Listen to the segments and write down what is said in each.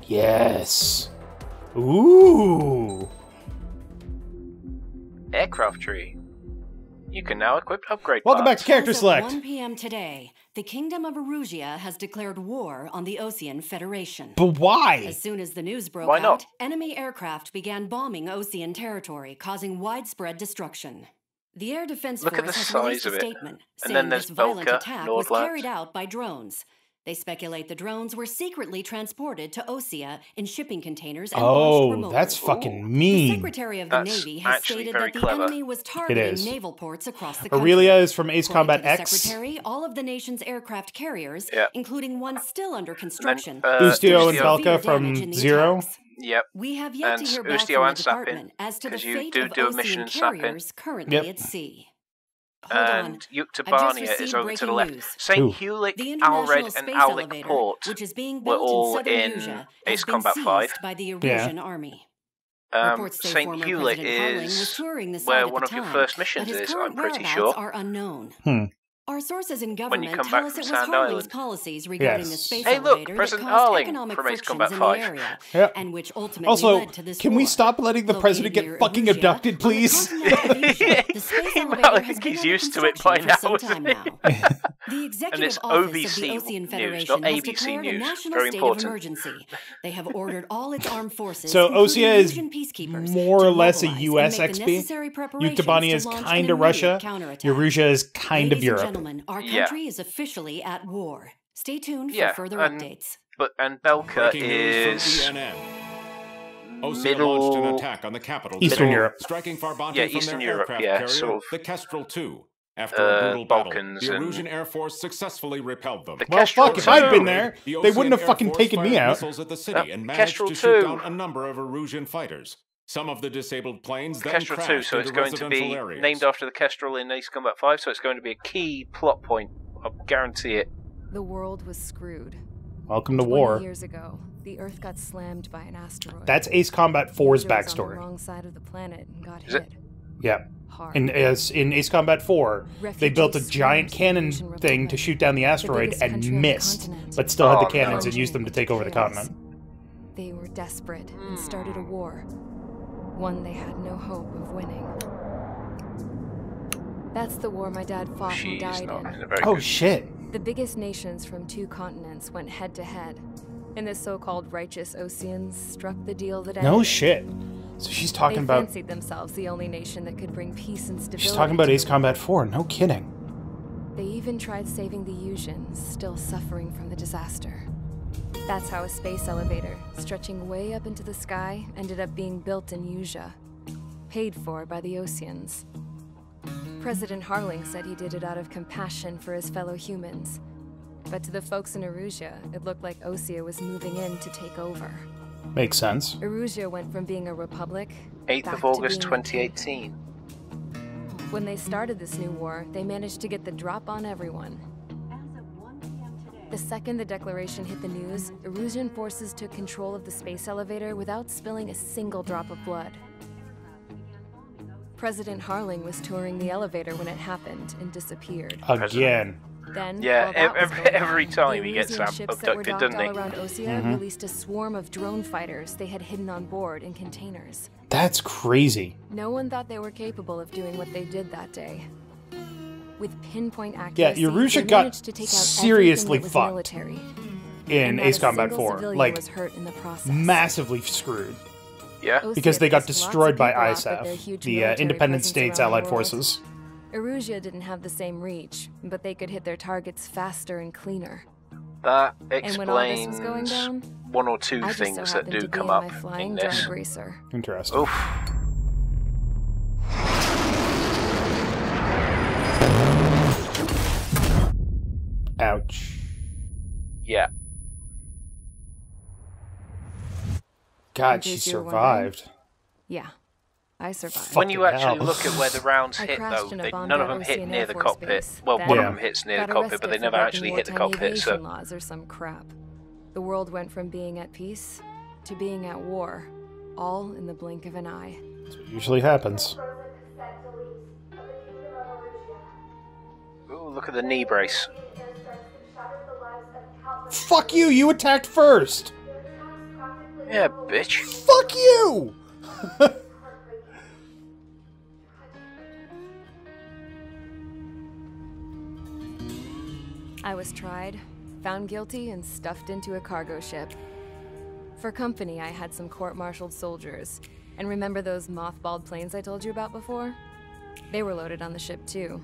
Yes. Ooh. Aircraft tree. You can now equip upgrade Welcome back parts. to Character Select. As of 1 p.m. today, the Kingdom of Erusia has declared war on the Osean Federation. But why? As soon as the news broke Why not? out, enemy aircraft began bombing Osean territory, causing widespread destruction. The Air Defense Look at Force the has size released a of it. statement And saying then there's this violent Belka, attack was Nordland. carried out by drones. They speculate the drones were secretly transported to Osea in shipping containers and launched remotely. That's fucking The mean. Secretary of the That's Navy has actually stated very that the clever. enemy was targeting is. naval ports across the country. Aurelia is from Ace According Combat to the X. Secretary, all of the nation's aircraft carriers, Yeah. including one still under construction, Ustio and suffered Belka severe from damage in the Zero. attacks. Yep. We have yet And to hear back Ustio from the and Snapping, department as to the 'cause you fate do of a mission Osean in Snapping. carriers currently Yep. at sea. Hold on. And Yukta I've just Barnia is received over to the breaking left. news. St. Ooh. Hewlett, The International Alred, and Space Alec Elevator, Port which is being were built all in southern in Erusia, Ace has been Combat 5. seized by the Erusian army. Reports say St. former Hewlett President Harling was is touring the site where at one the of your time, first but missions his is, current I'm pretty whereabouts sure. are unknown. Our sources in When you government come tell back us from it was Sand Harling's Island. policies regarding the Yes. space Hey, look, elevator that President caused Harling economic from Ace frictions Combat in 5. the area, Yep. and which ultimately Also, led to this can war. we stop letting the Located president get near fucking Erusia, abducted, on the please? continent of Asia, the space Well, elevator I has think been he's under used to it by construction now, for some isn't time he? now. The And Executive it's Office of OBC the Osean news, Federation not has ABC declared a news. national Very state important. of emergency. They have ordered all its armed forces, So including Osea is Erusian peacekeepers, more to or less a mobilize US and make the XP. necessary preparations Yuktobania to is launch kind an of Russia. immediate counterattack. Erusia is kind of Ladies Europe. and gentlemen, our Yeah. country is officially at war. Stay tuned for Yeah, further and- updates. And Belka Breaking news is from ENN. Osea middle- launched an attack on the capital Eastern city, Europe. striking Farbante Yeah, from Eastern their Europe, aircraft yeah, carrier, sort of, the Kestrel II. After a brutal Balkans battle, the and- Erusian Air Force successfully repelled them. The Well, Kestrel fuck, if II. I'd been there, The they Osean wouldn't have Air fucking Force taken me fired out. missiles at the city and managed Kestrel to shoot II. down a number of Erusian fighters. Some of the disabled planes then Kestrel 2, crashed so it's into going to be residential areas. named after the Kestrel in Ace Combat 5, so it's going to be a key plot point. I guarantee it. The world was screwed. Welcome to 20 war. years ago, the Earth got slammed by an asteroid. That's Ace Combat 4's Erusia was on the backstory. wrong side of the planet and got Is hit. it? Yeah. Hard. In Ace Combat 4, they built a Refugees giant swarmed cannon the Erusian thing to Republic, shoot down the asteroid biggest and country on the missed, continent. but still had the Oh, cannons no. and used them to take over the Chaos. continent. They were desperate and started a war. One they had no hope of winning. That's the war my dad fought and She's died not in. in a very Oh good... shit. The biggest nations from 2 continents went head to head, and the so-called righteous Oseans struck the deal that ended No it. shit. So she's They talking about fancied themselves the only nation that could bring peace and stability. she's talking about to Ace the Combat world. 4. No kidding. They even tried saving the Usians, still suffering from the disaster. That's how a space elevator, stretching way up into the sky, ended up being built in Usia, paid for by the Oseans. President Harling said he did it out of compassion for his fellow humans. But to the folks in Erusia, it looked like Osea was moving in to take over. Makes sense. Erusia went from being a republic 8th back of to August being a 2018. When they started this new war, they managed to get the drop on everyone. The second the declaration hit the news, Erusian forces took control of the space elevator without spilling a single drop of blood. President Harling was touring the elevator when it happened and disappeared. Again. Then, Yeah, while that was every going on, time the he gets Erusian ships that were abducted, docked doesn't he? all around Osea released a swarm of drone fighters they had hidden on board in containers. That's crazy. No one thought they were capable of doing what they did that day. With pinpoint Yeah, accuracy, Erusia they got managed to take out seriously everything that was fucked military. in And not Ace a Combat single 4. civilian Like, was hurt in the process. massively screwed. Yeah? Osea Because they got pissed lots destroyed of by people off with their ISAF, huge the military Independent presence States around the Allied world. Forces. Erusia didn't have the same reach, but they could hit their targets faster and cleaner. That And when all this was explains going down, one or two I just things so that happened do to be come in up my in flying this. drag racer. Interesting. Oof. Ouch. Yeah. God, In she case you were survived. Yeah, I survived. When you Fucking actually hell. look at where the rounds I hit, crashed though, in a they, bombed none of out them hit Ocean near Air the Force cockpit. base. Well, Then one Yeah. of them hits near the got cockpit, but they arrested never for actually breaking hit the wartime cockpit, so... aviation laws or some crap. The world went from being at peace to being at war, all in the blink of an eye. That's what usually happens. Ooh, look at the knee brace. Fuck you! You attacked first! Yeah, bitch. Fuck you! I was tried, found guilty, and stuffed into a cargo ship. For company, I had some court-martialed soldiers. And remember those mothballed planes I told you about before? They were loaded on the ship, too.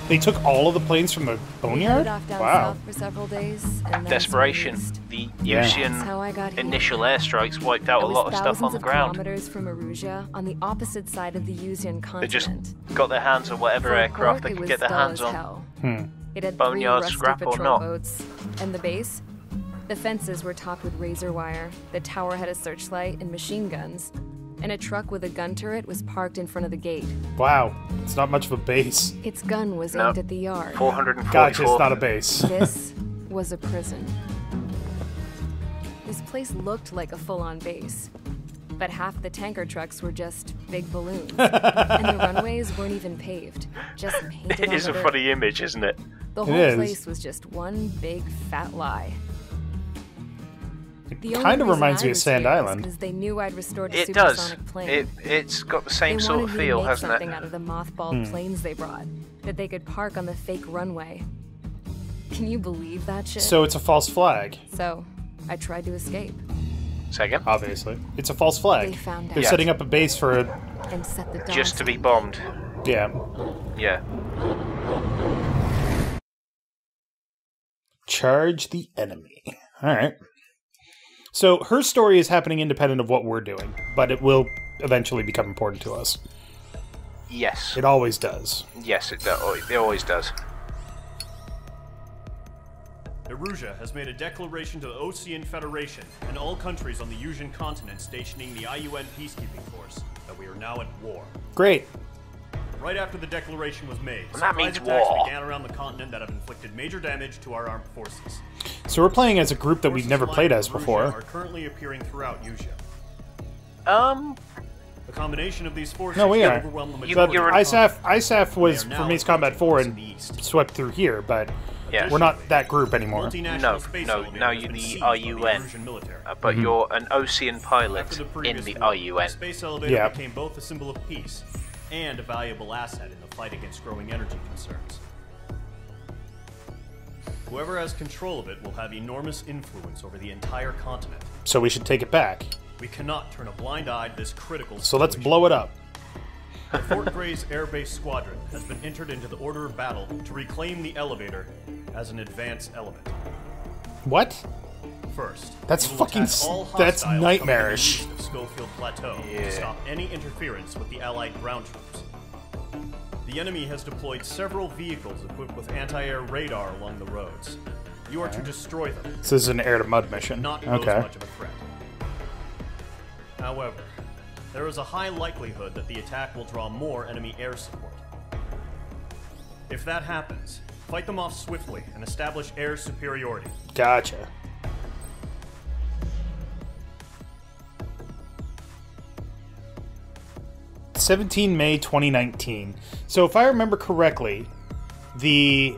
They took all of the planes from the boneyard? Off down Wow. south for several days, and then Desperation. released. The That's how I got Usian here. initial airstrikes wiped out a lot of stuff on the ground. Kilometers from Arusia, on the opposite side of the Usian They just continent. got their hands on whatever For a aircraft port, they it could was get their dull hands as on. hell. Hmm. It had Boneyard 3 rusty scrap or patrol not. boats. And the base? The fences were topped with razor wire, the tower had a searchlight and machine guns, and a truck with a gun turret was parked in front of the gate. Wow. It's not much of a base. Its gun was No. aimed at the yard. 444. Gotcha, it's not a base. This was a prison. This place looked like a full-on base, but half the tanker trucks were just big balloons, and the runways weren't even paved, just painted It on is the a dirt. funny image, isn't it? The It whole is. place was just one big fat lie. It kind of reminds me of Sand Island. Because they knew I'd restored a It does. supersonic plane. It's got the They same sort of wanted me to feel, make hasn't something it? out of the mothballed planes they brought that they could park on the fake runway. Can you believe that shit? So it's a false flag, So, I tried to escape Second. obviously. It's a false flag. They found They're out. Yeah. setting up a base for a... and set the dogs Just to be on. bombed. Yeah. Yeah. Charge the enemy. Alright. So her story is happening independent of what we're doing, but it will eventually become important to us. Yes. It always does. Yes, it does. It always does. Erusia has made a declaration to the Ocean Federation and all countries on the Usian continent stationing the IUN peacekeeping force that we are now at war. Great. Right after the declaration was made, And that surprise means attacks war. began around the continent that have inflicted major damage to our armed forces. So we're playing as a group that we've Forces never aligned played with as Erusia before. are currently appearing throughout Usia. The combination of these forces No, we can are. overwhelm the But majority of the ISAF was They are from now Ace Combat 4 in the and east. swept through here, but Yeah. we're not that group anymore. Multinational No, space no, elevator now has you're been the seized by the IUN. Erusian military. But you're an Ocean After pilot the in previous the war, IUN. the space elevator Yeah. became both a symbol of peace and a valuable asset in the fight against growing energy concerns. Whoever has control of it will have enormous influence over the entire continent. So we should take it back. We cannot turn a blind eye to this critical So let's situation. blow it up. The Fort Gray's Air Base Squadron has been entered into the order of battle to reclaim the elevator as an advance element. What? First, That's we will fucking attack all that's hostiles coming nightmarish. in the east of Schofield Plateau to stop any interference with the Allied ground troops. The enemy has deployed several vehicles equipped with anti-air radar along the roads. You are to destroy them, So this is an air to mud mission. not pose Okay. much of a threat. However, there is a high likelihood that the attack will draw more enemy air support. If that happens, fight them off swiftly and establish air superiority. Gotcha. May 2019. So if I remember correctly, the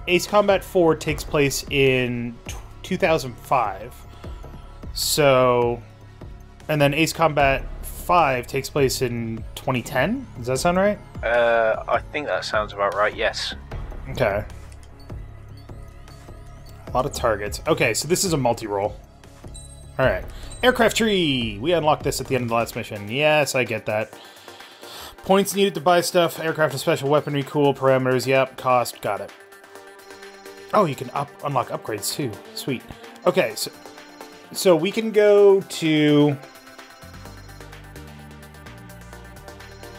Ace Combat 4 takes place in 2005. So, and then Ace Combat 5 takes place in 2010. Does that sound right? I think that sounds about right, yes. Okay. A lot of targets. Okay, so this is a multi-roll. Alright. Aircraft tree! We unlocked this at the end of the last mission. Yes, I get that. Points needed to buy stuff. Aircraft and special weaponry. Cool. Parameters. Yep. Cost. Got it. Oh, you can unlock upgrades too. Sweet. Okay, so we can go to...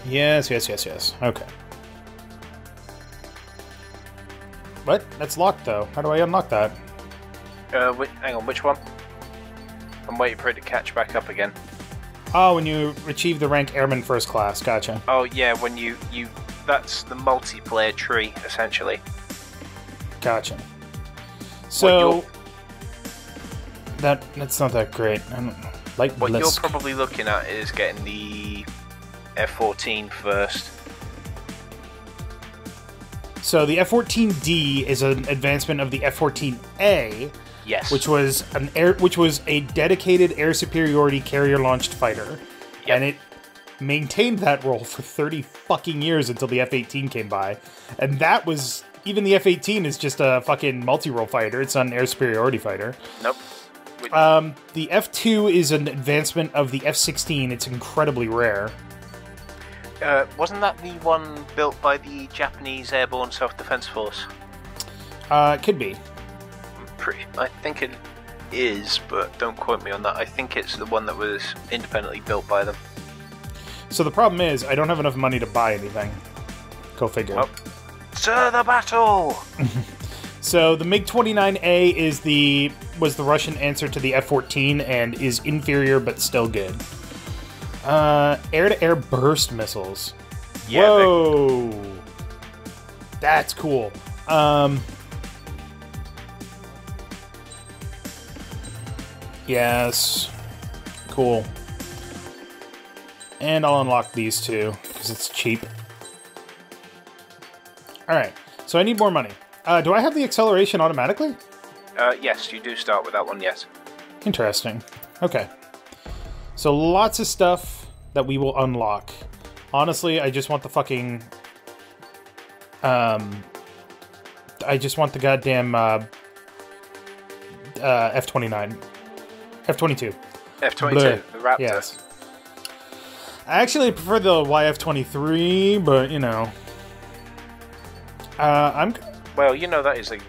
Yes. Okay. What? That's locked, though. How do I unlock that? Hang on, which one? I'm waiting for it to catch back up again. Oh, when you achieve the rank Airman First Class. Gotcha. Oh yeah, when you that's the multiplayer tree essentially. Gotcha. So... What That's not that great. I don't like What you're Blisk. probably looking at is getting the F-14 first. So the F-14D is an advancement of the F-14A, Yes. which was a dedicated air superiority carrier-launched fighter, Yep. and it maintained that role for 30 fucking years until the F-18 came by, and that was even the F-18 is just a fucking multi-role fighter. It's not an air superiority fighter. Nope. The F-2 is an advancement of the F-16. It's incredibly rare. Wasn't that the one built by the Japanese Airborne Self-Defense Force? Could be. I think it is, but don't quote me on that. I think it's the one that was independently built by them. So the problem is, I don't have enough money to buy anything. Go figure. Oh. To the battle! So the MiG-29A was the Russian answer to the F-14 and is inferior but still good. Air-to-air burst missiles. Yeah, whoa! That's cool. Yes. Cool. And I'll unlock these two, because it's cheap. Alright, so I need more money. Do I have the acceleration automatically? Yes, you do start with that one, yes. Interesting. Okay. So lots of stuff that we will unlock. Honestly, I just want the fucking... I just want the goddamn F-29. F-22. F-22, Bleh. the Raptor. Yes. I actually prefer the YF-23, but, you know... I'm Well, you know that is I'm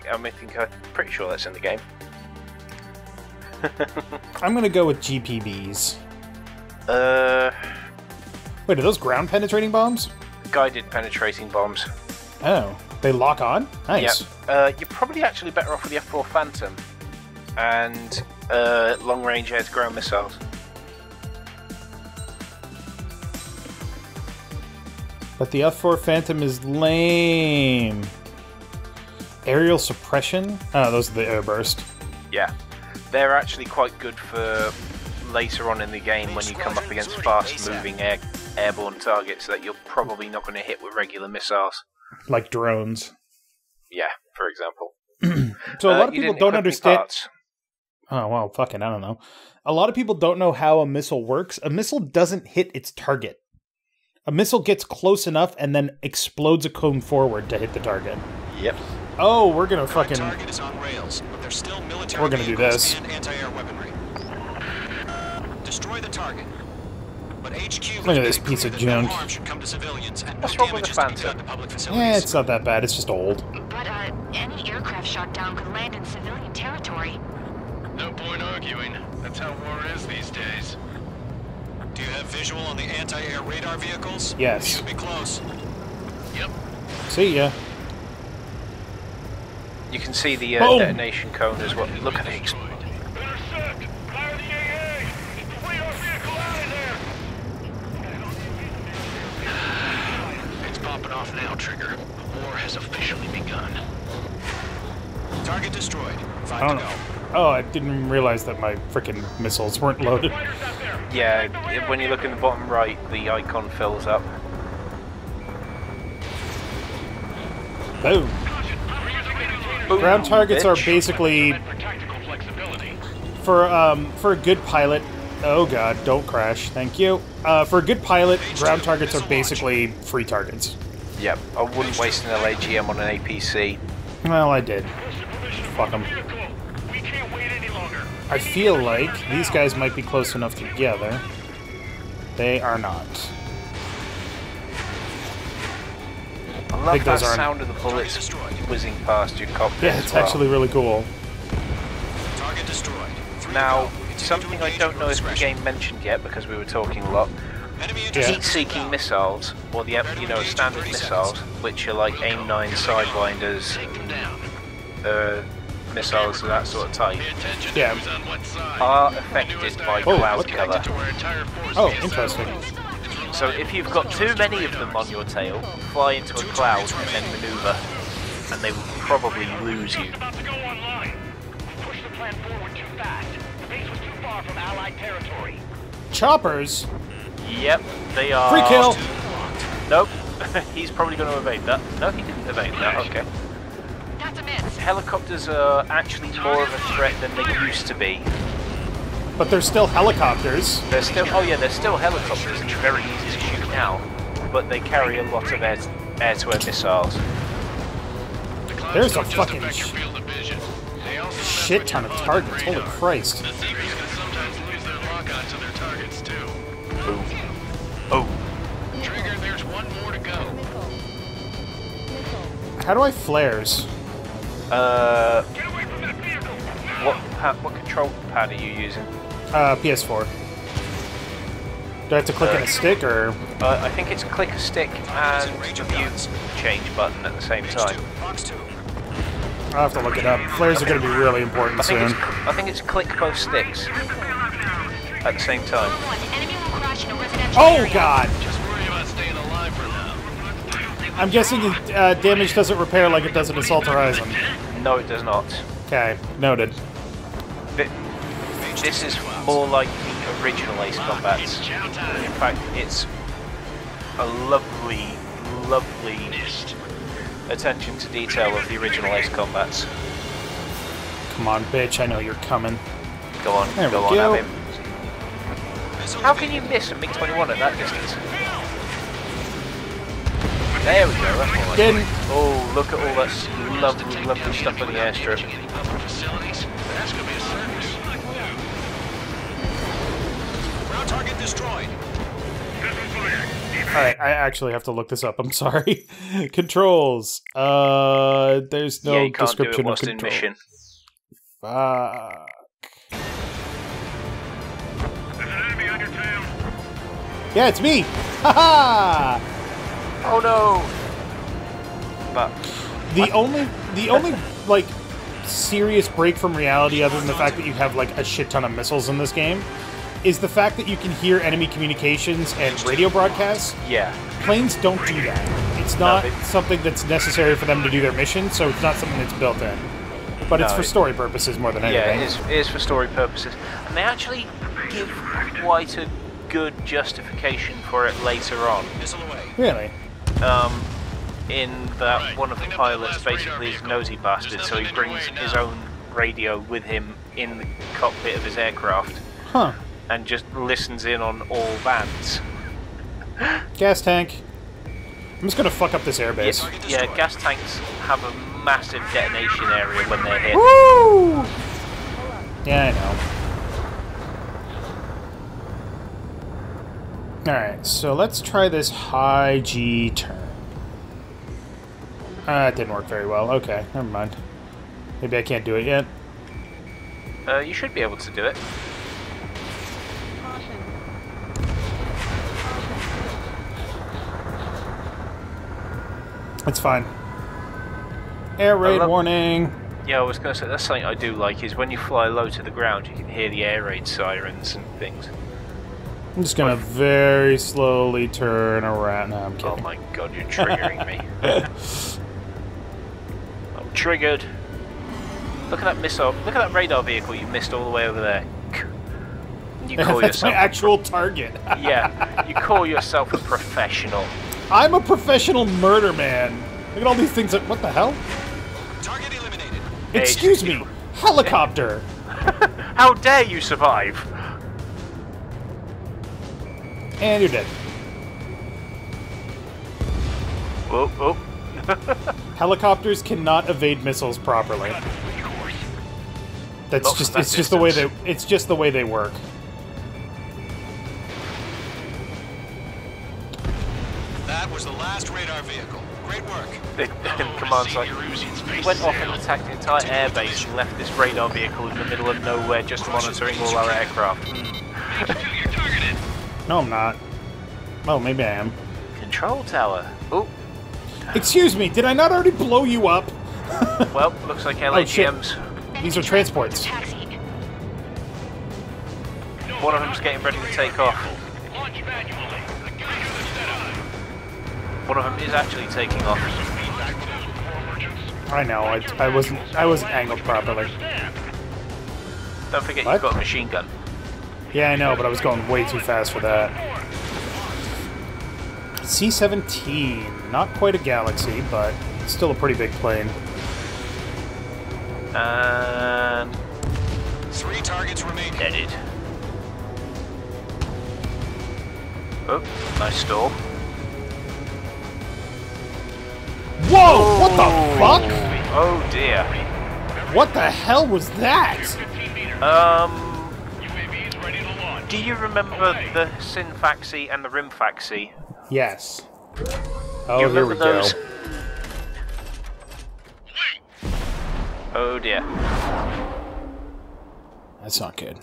pretty sure that's in the game. gonna go with GPBs. Wait, are those ground penetrating bombs? Guided penetrating bombs. Oh, they lock on? Nice. Yeah. You're probably actually better off with the F4 Phantom and long-range air-to-ground missiles. But the F4 Phantom is lame. Aerial suppression? Oh, those are the airburst. Yeah. They're actually quite good for later on in the game when you come up against fast-moving airborne targets that you're probably not going to hit with regular missiles. Like drones. Yeah, for example. So a lot of people don't understand... Parts. Oh, well, fucking, I don't know. A lot of people don't know how a missile works. A missile doesn't hit its target. A missile gets close enough and then explodes a cone forward to hit the target. Yep. Oh, we're gonna fucking... Target is on rails, but there's still military We're gonna do this. and anti-air weaponry. Destroy the target. But HQ Look at this piece of junk. Harm should come to civilians and What's no wrong with damage the is to be done Phantom? to public facilities. Yeah, it's not that bad. It's just old. But, any aircraft shot down could land in civilian territory. No point arguing. That's how war is these days. Do you have visual on the anti-air radar vehicles? Yes. Should be close. Yep. See ya. You can see the Boom. detonation cone as well. Look at it explode. Intercept! Fire the AA! Flee our vehicle out of there! It's popping off now, Trigger. The war has officially begun. Target destroyed. I Fine don't to know. go. Oh, I didn't realize that my freaking missiles weren't loaded. Yeah, when you look in the bottom right, the icon fills up. Boom. Boom, Ground targets are bitch. basically for a good pilot. Oh god, don't crash. Thank you. For a good pilot, ground targets are basically free targets. Yep, I wouldn't waste an LAGM on an APC. Well, I did. Fuck them. We can't wait any longer. I feel like these guys might be close enough together. They are not. I love think that those aren't- sound of the bullets whizzing past your cockpit. Yeah, as it's well. actually really cool. Target destroyed. Three Now, to go. Continue something to I engage don't with know if the discretion. game mentioned yet because we were talking a lot. Enemy Yeah. intercept Heat-seeking inbound. missiles, or the standard missiles, which are like AIM-9 sidewinders, missiles of that sort of type, Yeah. are affected by Oh, cloud what? cover. Oh, interesting. So if you've got too many of them on your tail, fly into a cloud and then maneuver, and they will probably lose you. About to go online. Push the plan forward too fast. The base was too far from Allied territory. Choppers? Yep, they are... Free kill! Nope, He's probably going to evade that. No, he didn't evade that. Okay. That's a miss. Helicopters are actually more of a threat than they used to be. But they're still helicopters. They're still, oh yeah, they're still helicopters and very easy to shoot now, but they carry a lot of air-to-air missiles. There's a fucking shit ton of targets. Holy Christ! The Seekers can sometimes lose their lock-on to their targets too. Boom. Oh. Trigger, there's one more to go. How do I flares? What control pad are you using? PS4. Do I have to click on a stick or? I think it's click a stick and the view change button at the same time. I'll have to look it up. Flares are going to be really important soon. I think it's click both sticks at the same time. Oh God! Just worry about staying alive for now. I'm guessing damage doesn't repair like it does in Assault Horizon. No, it does not. Okay, noted. This is more like the original Ace Combats. In fact, it's a lovely, lovely attention to detail of the original Ace Combats. Come on, bitch, I know you're coming. Go on, there go we on, go. have him. How can you miss a MiG-21 at that distance? There we go, that's more like Didn't. Oh, look at all that lovely, lovely stuff on the airstrip. Facilities? That's gonna be a circus. Ground target destroyed. Alright, I actually have to look this up, I'm sorry. Controls. There's no yeah, you can't description do it of whilst in control. mission. Fuck. Yeah, it's me! Haha! Oh no! But The only like serious break from reality, other than the fact that you have like a shit ton of missiles in this game, is the fact that you can hear enemy communications and radio broadcasts. yeah, Planes don't do that. It's not something that's necessary for them to do their mission, so it's not something that's built in. But it's No, for story purposes more than anything. yeah, it is for story purposes, and they actually give quite a good justification for it later on. Really? In that one of the pilots basically is a nosy bastard, so he brings his own radio with him in the cockpit of his aircraft. Huh. And just listens in on all bands. Gas tank. I'm just gonna fuck up this airbase. Yeah, gas tanks have a massive detonation area when they're hit. Woo! Yeah, I know. Alright, so let's try this high G turn. It didn't work very well. Okay, never mind. Maybe I can't do it yet. You should be able to do it. It's fine. Air raid warning. Yeah, I was going to say, that's something I do like, is when you fly low to the ground, you can hear the air raid sirens and things. I'm just gonna very slowly turn around. No, I'm kidding. Oh my god, you're triggering me. I'm triggered. Look at that missile. Look at that radar vehicle you missed all the way over there. You call That's yourself my actual target. Yeah, you call yourself a professional. I'm a professional murder man. Look at all these things. What the hell? Target eliminated. Excuse me, helicopter. How dare you survive? And you're dead. Oh, oh. Helicopters cannot evade missiles properly. That's Not just from that it's just the way they distance. it's just the way they work. That was the last radar vehicle. Great work. The command's like, he went off and attacked the entire airbase and left this radar vehicle in the middle of nowhere just monitoring all our aircraft. No, I'm not. Oh, maybe I am. Control tower. Oh, Excuse me, did I not already blow you up? well, looks like Oh, shit. LAGMs. These are transports. One of them's getting ready to take off. One of them is actually taking off. I know. I wasn't angled properly. Don't forget What? you've got a machine gun. Yeah, I know, but I was going way too fast for that. C-17. Not quite a galaxy, but still a pretty big plane. And 3 targets remain. deaded. Oh, nice stall. Whoa! What the fuck? Oh dear. What the hell was that? Do you remember the Synfaxi and the Rimfaxi? Yes. Do you Oh, here remember we go. those? Oh dear. That's not good.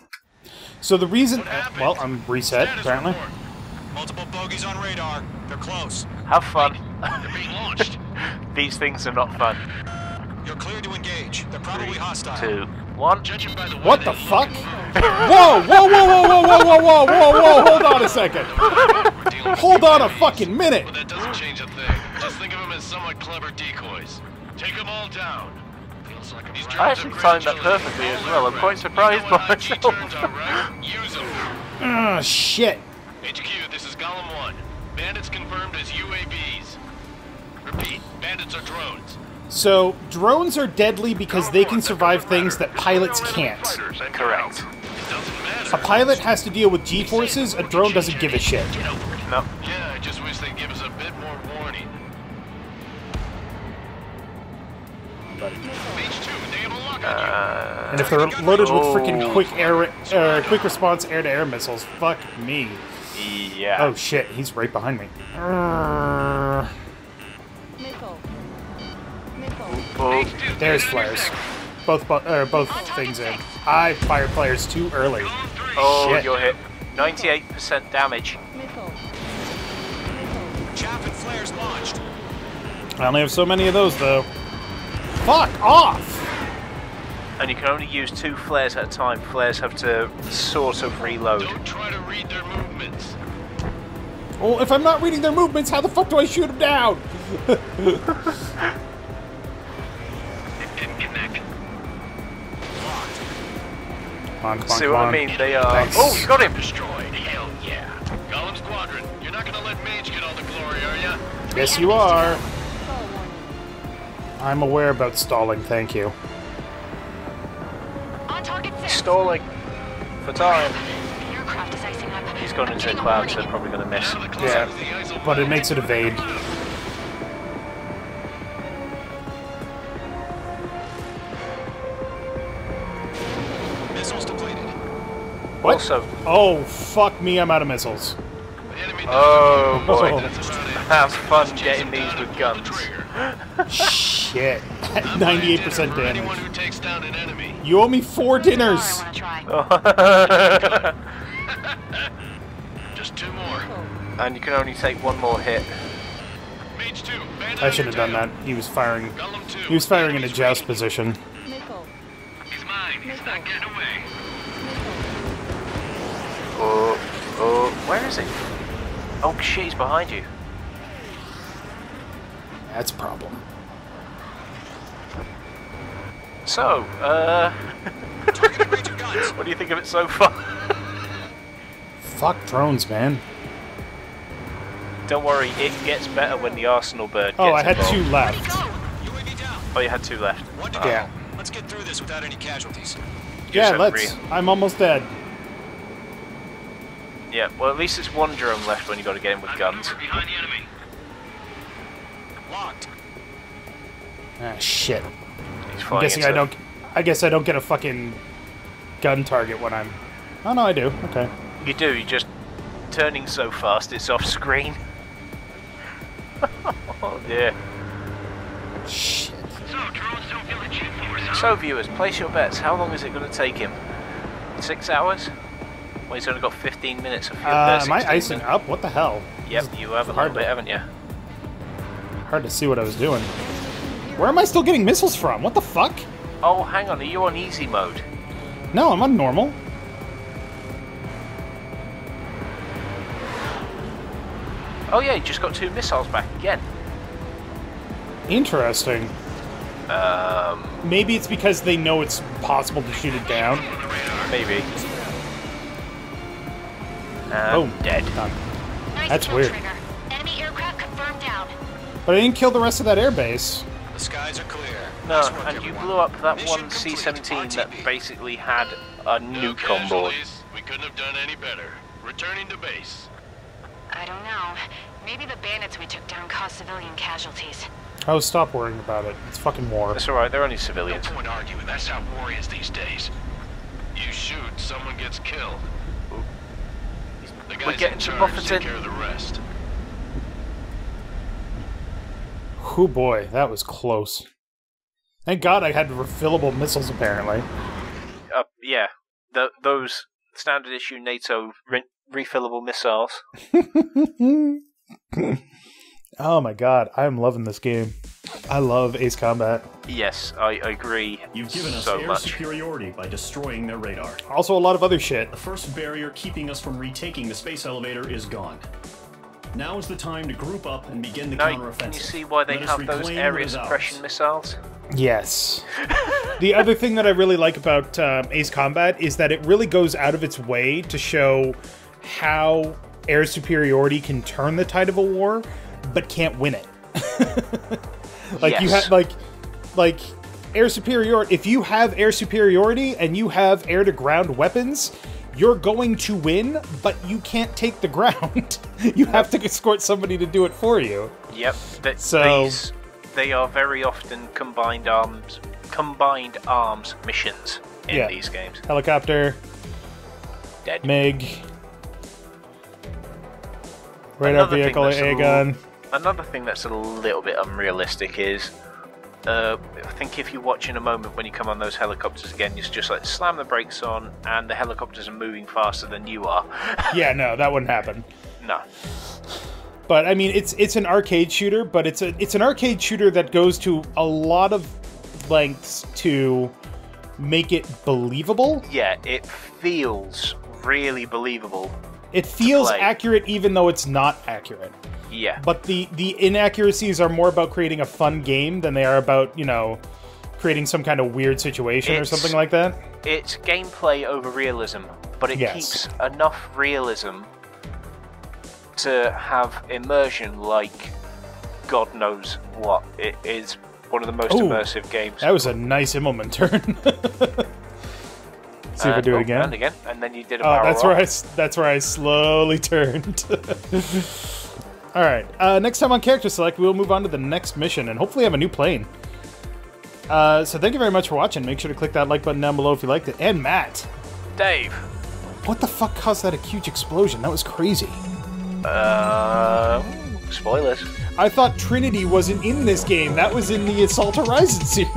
So the reason... well, I'm reset, apparently. Multiple bogeys on radar. They're close. Have fun. They're being launched. These things are not fun. You're clear to engage. They're probably hostile. 2, 1. Judging by the way What they the look, fuck? Whoa! Whoa, whoa, whoa, whoa, whoa, whoa, whoa, whoa, whoa! Hold on a second. we're dealing with Hold on a UAVs. fucking minute. But that doesn't change a thing. Just think of them as somewhat clever decoys. Take them all down. Feels like these I drones actually are timed that pretty perfectly jealous. as well. I'm quite surprised by IG myself. turns out right. Use them. Ah, shit. HQ, this is Golem 1. Bandits confirmed as UAVs. Repeat, bandits are drones. So, drones are deadly because they can survive things that pilots can't. Correct. It doesn't matter. A pilot has to deal with G-forces, a drone doesn't give a shit. No. Yeah, I just wish they'd give us a bit more warning. Mage 2, they have a lock on you. And if they're loaded with freaking quick response air-to-air missiles, fuck me. Yeah. Oh shit, he's right behind me. Oh, There's flares. Both things in. I fired flares too early. oh Shit. you're hit. 98% damage. Chaff and flares launched. I only have so many of those though. Fuck off! And you can only use 2 flares at a time. Flares have to sort of reload. Don't try to read their movements. Well, if I'm not reading their movements, how the fuck do I shoot them down? It didn't connect. Come on, See what I mean? They are... Thanks. Oh, you got him! Destroyed. Hell yeah. Golem Squadron, you're not gonna let Mage get all the glory, are ya? Yes, you are. I'm aware about stalling, thank you. On target 6. Stalling. For time. The aircraft is icing up. He's gone into the clouds, so probably going to miss. Now the closer the Yeah, eyes will but it makes it evade. Missiles depleted. What? Also, Oh, fuck me, I'm out of missiles. The enemy oh boy, Oh. that's about it. have fun getting these with guns. Shit. At I'm buying 98% dinner for anyone damage. who takes down an enemy. You owe me 4 dinners! I want to try. Just 2 more. And you can only take 1 more hit. Mage 2, bandit I should have on done your that. He was firing. tail. Golem 2, He was firing in a enemy's joust ready. position. He's mine. He's not getting away. Oh, where is he? Oh shit, he's behind you. That's a problem. So, Targeting range of guns. what do you think of it so far? Fuck drones, man. Don't worry, it gets better when the Arsenal bird gets Oh, I had involved. 2 left. UAV down. Oh, you had 2 left. One to go. Yeah. Let's get through this without any casualties. Yeah, have let's. 3. I'm almost dead. Yeah, well at least it's 1 drone left when you got to get in with guns. Maneuver behind the enemy. Locked. Ah, shit. He's I'm flying guessing into- I guess I don't get a fucking gun target when I'm... Oh, no, I do. Okay. You do, you're just turning so fast it's off screen. Oh dear. Shit. So, drones don't feel the G-force, huh? So viewers, place your bets. How long is it going to take him? 6 hours? Well, he's only got 15 minutes of field there. Am I 16 icing minutes. up? What the hell? Yep, you have a hard little bit, haven't you? Hard to see what I was doing. Where am I still getting missiles from? What the fuck? Oh, hang on, are you on easy mode? No, I'm on normal. Oh yeah, you just got 2 missiles back again. Interesting. Maybe it's because they know it's possible to shoot it down. Maybe. Oh, Dead. Done. Nice That's kill, weird. Trigger. Enemy aircraft But I didn't kill the rest of that airbase. The skies are clear. No, Nice work, and you everyone. blew up that Mission one complete, C-17 that RTB. basically had a No nuke on board. casualties. We couldn't have done any better. Returning to base. I don't know. Maybe the bandits we took down caused civilian casualties. Oh, stop worrying about it. It's fucking war. That's alright, they're only No civilians. point arguing. That's how war is these days. You shoot, someone gets killed. The guys getting in to charge Buffeton. take care of the rest. Oh boy, that was close. Thank God I had refillable missiles, apparently. Yeah, those standard issue NATO refillable missiles. Oh my God, I am loving this game. I love Ace Combat. Yes, I agree. You've given us so air much. superiority by destroying their radar. Also a lot of other shit. The first barrier keeping us from retaking the space elevator is gone. Now is the time to group up and begin the Now, counteroffensive. can you see why they Let us have those reclaim area what is ours. suppression missiles? Yes. The other thing that I really like about Ace Combat is that it really goes out of its way to show how air superiority can turn the tide of a war, but can't win it. Like you Yes. have like air superiority. If you have air superiority and you have air to ground weapons, you're going to win, but you can't take the ground. You have to escort somebody to do it for you. Yep. So- They are very often combined arms missions in Yeah. these games. Helicopter, Dead. MiG, radar Another thing vehicle, that's a A-gun. Another thing that's a little bit unrealistic is, I think if you watch in a moment when you come on those helicopters again, you just like slam the brakes on, and the helicopters are moving faster than you are. Yeah, no, that wouldn't happen. No. But I mean, it's an arcade shooter, but it's an arcade shooter that goes to a lot of lengths to make it believable. Yeah, it feels really believable. It feels play. accurate even though it's not accurate. Yeah. But the inaccuracies are more about creating a fun game than they are about, you know, creating some kind of weird situation or something like that. It's gameplay over realism, but it Yes. keeps enough realism to have immersion like God knows what. It is one of the most Ooh, immersive games. That was a nice Immelman turn. See if I do it again. And again, and then you did a Oh, barrel that's roll. that's where I slowly turned. All right. Next time on Character Select, we'll move on to the next mission and hopefully have a new plane. So thank you very much for watching. Make sure to click that like button down below if you liked it. And Matt, Dave. what the fuck caused that huge explosion? That was crazy. Spoilers. I thought Trinity wasn't in this game. That was in the Assault Horizon series.